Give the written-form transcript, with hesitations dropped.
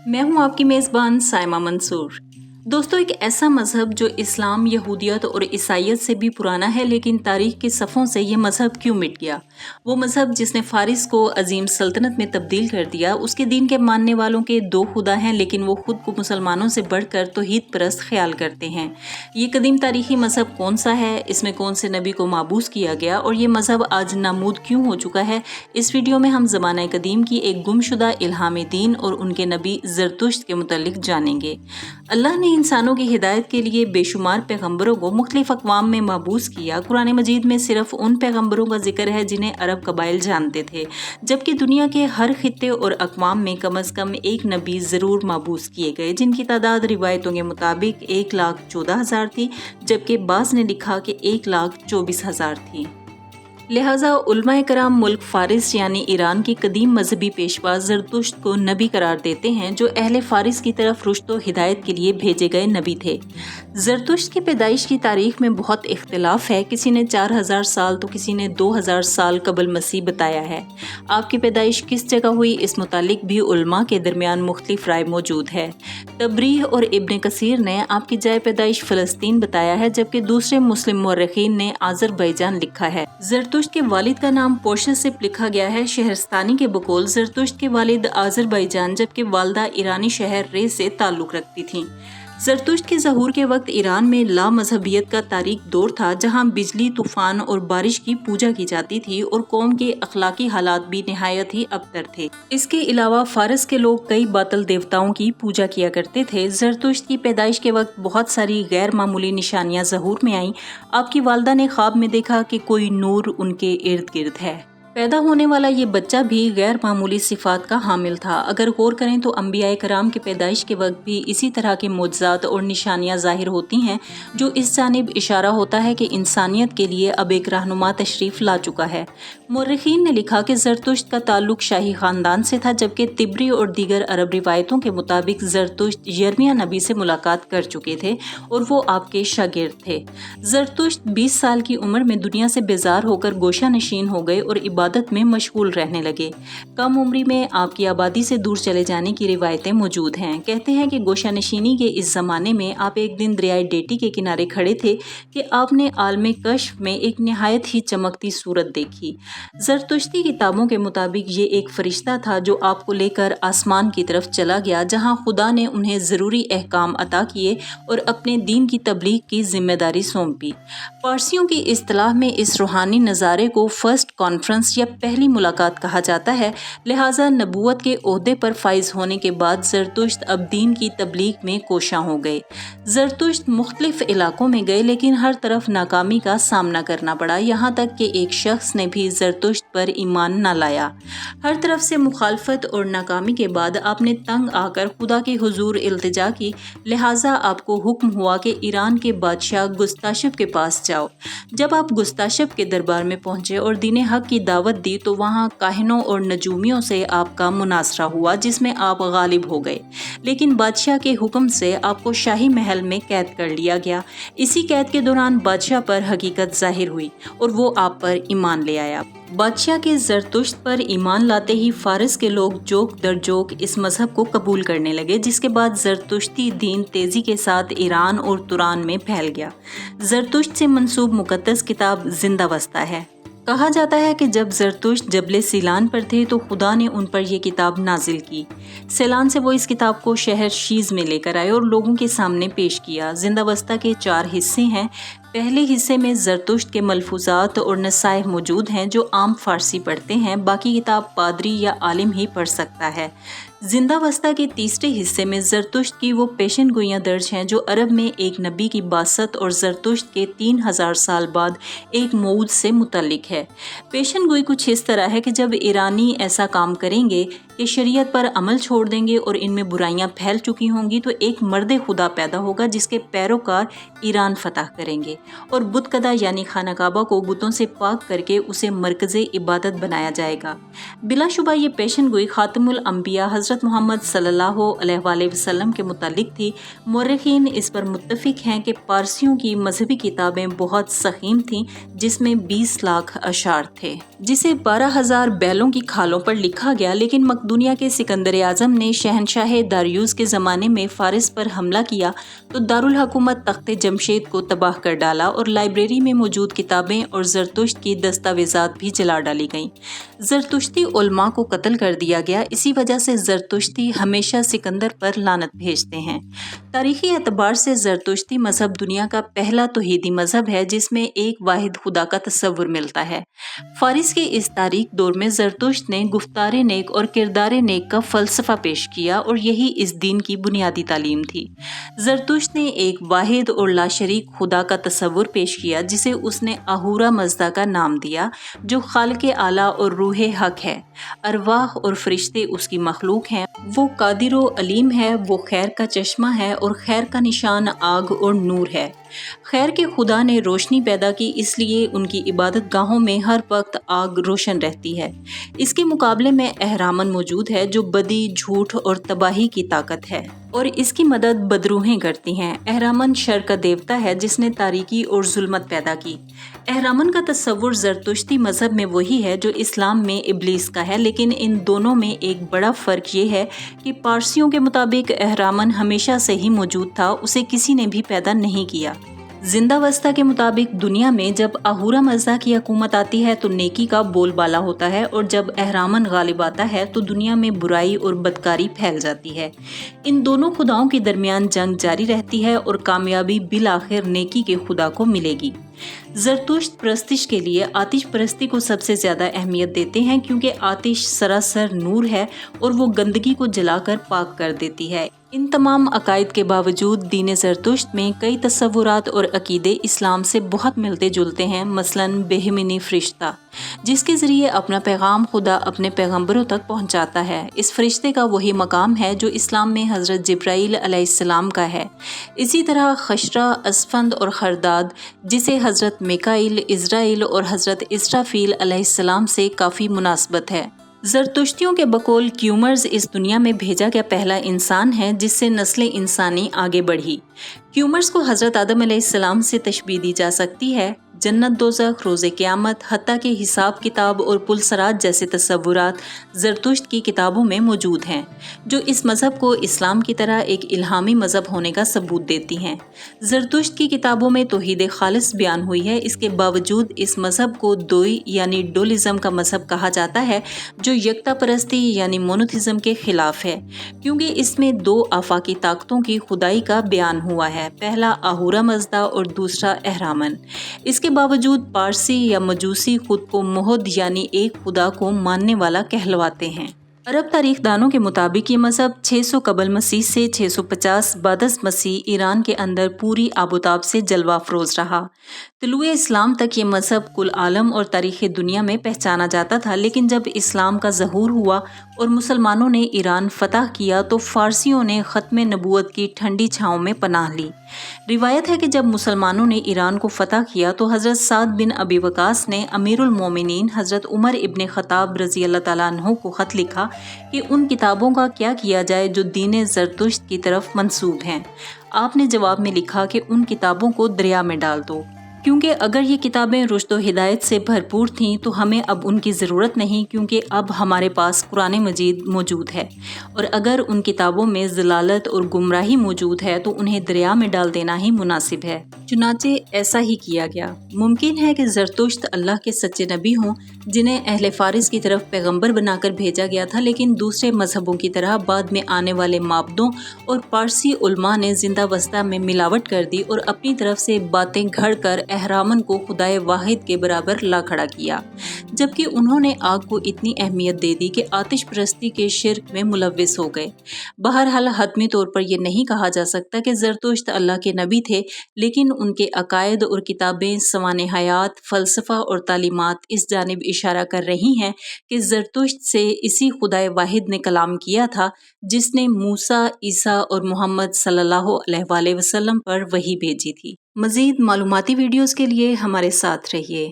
मैं हूं आपकी मेज़बान साइमा मंसूर। दोस्तों, एक ऐसा मज़हब जो इस्लाम, यहूदियत और ईसाइयत से भी पुराना है, लेकिन तारीख के सफ़ों से ये मज़हब क्यों मिट गया? वो मज़हब जिसने फ़ारिस को अजीम सल्तनत में तब्दील कर दिया। उसके दीन के मानने वालों के दो खुदा हैं, लेकिन वो खुद को मुसलमानों से बढ़कर तौहीद परस्त ख्याल करते हैं। ये कदीम तारीखी मज़हब कौन सा है? इसमें कौन से नबी को माबूस किया गया और ये मज़हब आज नामूद क्यों हो चुका है? इस वीडियो में हम ज़माना कदीम की एक गुमशुदा इल्हाम दीन और उनके नबी ज़रतुश्त के मुतल्लिक जानेंगे। अल्लाह ने इंसानों की हिदायत के लिए बेशुमार पैगंबरों को मुख्तलिफ अक़वाम में मबूस किया। कुरान मजीद में सिर्फ उन पैगंबरों का जिक्र है जिन्हें अरब कबाइल जानते थे, जबकि दुनिया के हर खित्ते और अक़वाम में कम अज़ कम एक नबी ज़रूर मबूस किए गए, जिनकी तादाद रिवायतों के मुताबिक 1,14,000 थी, जबकि बाज़ ने लिखा कि 1,24,000 थी। लिहाजा उलमाए कराम मुल्क फ़ारिस यानी ईरान की कदीम मजहबी पेशवा ज़रतुश्त को नबी करार देते हैं, जो अहले फ़ारिस की तरफ रुश्द व हिदायत के लिए भेजे गए नबी थे। ज़रतुश्त की पैदाइश की तारीख में बहुत इख्तिलाफ है। किसी ने 4,000 साल तो किसी ने 2,000 साल कबल मसीह बताया है। आपकी पैदाइश किस जगह हुई, इस मुतालिक भी उलमा के दरमियान मुख्तलिफ राय मौजूद है। तबरीह और इब्न कसीर ने आपकी जाए पैदाइश फ़लस्तीन बताया है, जबकि दूसरे मुस्लिम मुर्रिखीन ने आज़रबाईजान लिखा है। ज़रतुश्त के वालिद का नाम पोर्शसिप लिखा गया है। शहरस्तानी के बकौल ज़रतुश्त के वालिद आज़रबाईजान, जबकि वालदा ईरानी शहर रे से ताल्लुक़ रखती थीं। ज़रतुश्त के ज़हूर के वक्त ईरान में लामज़हबियत का तारीक दौर था, जहाँ बिजली, तूफ़ान और बारिश की पूजा की जाती थी और कौम के अखलाकी हालात भी निहायत ही अबतर थे। इसके अलावा फ़ारस के लोग कई बातिल देवताओं की पूजा किया करते थे। ज़रतुश्त की पैदाइश के वक्त बहुत सारी गैर मामूली निशानियाँ ज़हूर में आईं। आपकी वालदा ने ख्वाब में देखा कि कोई नूर उनके इर्द गिर्द है। पैदा होने वाला ये बच्चा भी गैर मामूली सिफात का हामिल था। अगर गौर करें तो अंबियाए कराम के पैदाइश के वक्त भी इसी तरह के मोजज़ात और निशानियां ज़ाहिर होती हैं, जो इस जानिब इशारा होता है कि इंसानियत के लिए अब एक रहनुमा तशरीफ़ ला चुका है। मुर्रिखीन ने लिखा कि ज़रतुश्त का ताल्लुक शाही ख़ानदान से था, जबकि तिब्री और दीगर अरब रिवायतों के मुताबिक ज़रतुश्त यर्मिया नबी से मुलाकात कर चुके थे और वो आपके शागिर्द थे। ज़रतुश्त 20 साल की उम्र में दुनिया से बेजार होकर गोशा नशीन हो गए और इबादत में मशगूल रहने लगे। कम उम्री में आपकी आबादी से दूर चले जाने की रिवायतें मौजूद हैं। कहते हैं कि गोशा नशीनी के इस ज़माने में आप एक दिन दरियाए डेटी के किनारे खड़े थे कि आपने आलमे कश्फ में एक निहायत ही चमकती सूरत देखी। ज़रतुश्ती किताबों के मुताबिक ये एक फरिश्ता था जो आपको लेकर आसमान की तरफ चला गया, जहाँ खुदा ने उन्हें ज़रूरी अहकाम अता किए और अपने दीन की तबलीग की जिम्मेदारी सौंपी। पारसियों की इस्तिलाह में इस रूहानी नज़ारे को फर्स्ट कॉन्फ्रेंस या पहली मुलाकात कहा जाता है। लिहाजा नबूवत के ओहदे पर फाइज होने के बाद ज़रतुश्त अब दीन की तबलीग में कोशा हो गए। ज़रतुश्त मुख्तलिफ इलाकों में गए, लेकिन हर तरफ नाकामी का सामना करना पड़ा। यहाँ तक कि एक शख्स ने भी ज़रतुश्त पर ईमान न लाया। हर तरफ से मुखालफत और नाकामी के बाद आपने तंग आकर खुदा के हुजूर इल्तिजा की। लिहाजा आपको हुक्म हुआ कि ईरान के बादशाह गुस्ताशिप के पास जाओ। जब आप गुस्ताशिप के दरबार में पहुंचे और दीन हक की दावत दी तो वहाँ काहिनों और नजूमियों से आपका मुनासरा हुआ, जिसमें आप गालिब हो गए। लेकिन बादशाह के हुक्म से आपको शाही महल में कैद कर लिया गया। इसी कैद के दौरान बादशाह पर हकीकत जाहिर हुई और वो आप पर ईमान ले आया। बादशाह के ज़रतुश्त पर ईमान लाते ही फ़ारिस के लोग जोक दर जोक इस मज़हब को कबूल करने लगे, जिसके बाद ज़रतुश्ती दीन तेज़ी के साथ ईरान और तुरान में फैल गया। ज़रतुश्त से मंसूब मुक़द्दस किताब ज़िंदावस्ता है। कहा जाता है कि जब ज़रतुश्त जबले सीलान पर थे तो खुदा ने उन पर यह किताब नाजिल की। सीलान से वो इस किताब को शहर शीज़ में लेकर आए और लोगों के सामने पेश किया। ज़िंदावस्ता के 4 हिस्से हैं। पहले हिस्से में ज़रतुश्त के मलफूजात और नसाइह मौजूद हैं जो आम फ़ारसी पढ़ते हैं। बाकी किताब पादरी या आलिम ही पढ़ सकता है। ज़िंदावस्ता के तीसरे हिस्से में ज़रतुश्त की वो पेशन गोइयाँ दर्ज हैं जो अरब में एक नबी की बासत और ज़रतुश्त के 3000 साल बाद एक मऊद से मुतल्लिक है। पेशन गोई कुछ इस तरह है कि जब ईरानी ऐसा काम करेंगे कि शरीयत पर अमल छोड़ देंगे और इनमें बुराइयां फैल चुकी होंगी, तो एक मर्द खुदा पैदा होगा जिसके पैरोकार ईरान फतह करेंगे और बुतकदा यानी खाना काबा को बुतों से पाक करके उसे मरकज़े इबादत बनाया जाएगा। बिलाशुबा ये पेशन गोई खातमुल अंबिया हज़रत मोहम्मद सल्लल्लाहु अलैहि वसल्लम के मुतालिक थी। मुर्रिखीन इस पर मुत्तफिक हैं कि पारसियों की मजहबी किताबें बहुत सखीम थीं, जिसमें 20 लाख अशार थे, जिसे 12,000 बैलों की खालों पर लिखा गया। लेकिन دنیا کے سکندر اعظم نے شہنشاہ داریوس کے زمانے میں فارس پر حملہ کیا تو دارالحکومت تخت جمشید کو تباہ کر ڈالا اور لائبریری میں موجود کتابیں اور زرتشت کی دستاویزات بھی جلا ڈالی گئیں۔ زرتشتی علماء کو قتل کر دیا گیا۔ اسی وجہ سے زرتشتی ہمیشہ سکندر پر لعنت بھیجتے ہیں۔ تاریخی اعتبار سے زرتشتی مذہب دنیا کا پہلا توحیدی مذہب ہے جس میں ایک واحد خدا کا تصور ملتا ہے۔ فارس کے اس تاریک دور میں زرتشت نے گفتار نیک اور کردار نیک کا فلسفہ پیش کیا اور یہی اس دین کی بنیادی تعلیم تھی۔ زرتشت نے ایک واحد اور لاشریک خدا کا تصور پیش کیا جسے اس نے اہورا مزدا کا نام دیا، جو خالق اعلیٰ اور روح حق ہے۔ ارواح اور فرشتے اس کی مخلوق ہیں۔ وہ قادر و علیم ہے، وہ خیر کا چشمہ ہے اور خیر کا نشان آگ اور نور ہے۔ خیر کے خدا نے روشنی پیدا کی، اس لیے ان کی عبادت گاہوں میں ہر وقت آگ روشن رہتی ہے۔ اس کے مقابلے میں اہرامن موجود ہے جو بدی، جھوٹ اور تباہی کی طاقت ہے اور اس کی مدد بدروحیں کرتی ہیں۔ اہرامن شر کا دیوتا ہے جس نے تاریکی اور ظلمت پیدا کی۔ اہرامن کا تصور زرتشتی مذہب میں وہی ہے جو اسلام میں ابلیس کا ہے، لیکن ان دونوں میں ایک بڑا فرق یہ ہے کہ پارسیوں کے مطابق اہرامن ہمیشہ سے ہی موجود تھا، اسے کسی نے بھی پیدا نہیں کیا۔ زندہ وسطا کے مطابق دنیا میں جب اہورا مزدا کی حکومت آتی ہے تو نیکی کا بول بالا ہوتا ہے، اور جب اہرامن غالب آتا ہے تو دنیا میں برائی اور بدکاری پھیل جاتی ہے۔ ان دونوں خداؤں کے درمیان جنگ جاری رہتی ہے اور کامیابی بالآخر نیکی کے خدا کو ملے گی۔ زرتشت پرستش کے لیے آتش پرستی کو سب سے زیادہ اہمیت دیتے ہیں کیونکہ آتش سراسر نور ہے اور وہ گندگی کو جلا کر پاک کر دیتی ہے۔ ان تمام عقائد کے باوجود دین زرتشت میں کئی تصورات اور عقیدے اسلام سے بہت ملتے جلتے ہیں، مثلاً بہمنی فرشتہ، جس کے ذریعے اپنا پیغام خدا اپنے پیغمبروں تک پہنچاتا ہے۔ اس فرشتے کا وہی مقام ہے جو اسلام میں حضرت جبرائیل علیہ السلام کا ہے۔ اسی طرح خشرہ، اسفند اور خرداد، جسے حضرت میکائیل، عزرائیل اور حضرت اسرافیل علیہ السلام سے کافی مناسبت ہے۔ زرتشتیوں کے بقول کیومرز اس دنیا میں بھیجا گیا پہلا انسان ہے جس سے نسل انسانی آگے بڑھی۔ کیومرز کو حضرت آدم علیہ السلام سے تشبیہ دی جا سکتی ہے۔ جنت، دوزخ، روز قیامت، حتیٰ کہ حساب کتاب اور پل صراط جیسے تصورات زرتشت کی کتابوں میں موجود ہیں، جو اس مذہب کو اسلام کی طرح ایک الہامی مذہب ہونے کا ثبوت دیتی ہیں۔ زرتشت کی کتابوں میں توحید خالص بیان ہوئی ہے۔ اس کے باوجود اس مذہب کو دوئی یعنی ڈولزم کا مذہب کہا جاتا ہے، جو یکتا پرستی یعنی مونوتھزم کے خلاف ہے، کیونکہ اس میں دو آفاقی طاقتوں کی خدائی کا بیان ہوا ہے، پہلا اہورا مزدا اور دوسرا اہرامن۔ اس کے باوجود پارسی یا مجوسی خود کو مہد یعنی ایک خدا کو ماننے والا کہلواتے ہیں۔ عرب تاریخ دانوں کے مطابق یہ مذہب 600 قبل مسیح سے 650 بعد از مسیح ایران کے اندر پوری آبوتاب سے جلوہ افروز رہا۔ طلوع اسلام تک یہ مذہب کل عالم اور تاریخ دنیا میں پہچانا جاتا تھا، لیکن جب اسلام کا ظہور ہوا اور مسلمانوں نے ایران فتح کیا تو فارسیوں نے ختم نبوت کی ٹھنڈی چھاؤں میں پناہ لی۔ روایت ہے کہ جب مسلمانوں نے ایران کو فتح کیا تو حضرت سعد بن ابی وقاص نے امیر المومنین حضرت عمر ابن خطاب رضی اللہ تعالیٰ عنہ کو خط لکھا کہ ان کتابوں کا کیا کیا جائے جو دین زرتشت کی طرف منسوب ہیں۔ آپ نے جواب میں لکھا کہ ان کتابوں کو دریا میں ڈال دو، کیونکہ اگر یہ کتابیں رشد و ہدایت سے بھرپور تھیں تو ہمیں اب ان کی ضرورت نہیں، کیونکہ اب ہمارے پاس قرآن مجید موجود ہے، اور اگر ان کتابوں میں ضلالت اور گمراہی موجود ہے تو انہیں دریا میں ڈال دینا ہی مناسب ہے۔ چنانچہ ایسا ہی کیا گیا۔ ممکن ہے کہ زرتشت اللہ کے سچے نبی ہوں جنہیں اہل فارس کی طرف پیغمبر بنا کر بھیجا گیا تھا، لیکن دوسرے مذہبوں کی طرح بعد میں آنے والے معبدوں اور پارسی علماء نے زندہ وسطہ میں ملاوٹ کر دی اور اپنی طرف سے باتیں گھڑ کر اہرامن کو خدائے واحد کے برابر لا کھڑا کیا، جبکہ انہوں نے آگ کو اتنی اہمیت دے دی کہ آتش پرستی کے شرک میں ملوث ہو گئے۔ بہرحال حتمی طور پر یہ نہیں کہا جا سکتا کہ زرتشت اللہ کے نبی تھے، لیکن ان کے عقائد اور کتابیں، سوانح حیات، فلسفہ اور تعلیمات اس جانب اشارہ کر رہی ہیں کہ زرتشت سے اسی خدائے واحد نے کلام کیا تھا جس نے موسیٰ، عیسیٰ اور محمد صلی اللہ علیہ وآلہ وسلم پر وحی بھیجی تھی۔ مزید معلوماتی ویڈیوز کے لیے ہمارے ساتھ رہیے۔